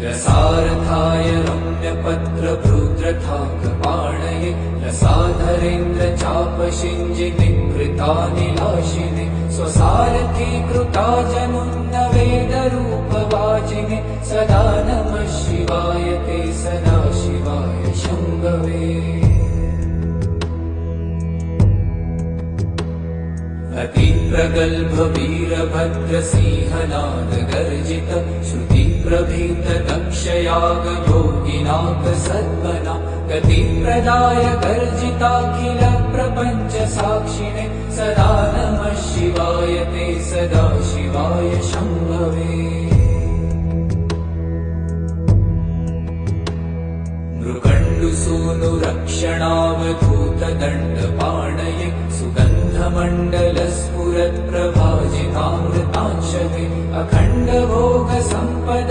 रसार्थाय रम्यपत्रभृद्रथाकपाणये रसाधरेन्द्र चापशिञ्जिनिकृतानिलाशिने स्वसारथीकृता जनुन्नवेदरूपवाचिने सदा नमः शिवाय ते सदा शिवाय शम्भवे। अतिप्रगल्भ वीरभद्रसिंहनाद गर्जित श्रुतिप्रभीत दक्षयाग योगिनाथ सद्मना गतिप्रदाय गर्जिताखिल प्रपञ्च साक्षिणे सदा नमः शिवाय ते सदा शिवाय शम्भवे। मृकण्डुसूनुरक्षणावधूतदण्डपाणये सुगन्धमण्डलस्फुरत्प्रभाजितामृतांशते अखण्डभोगसम्पद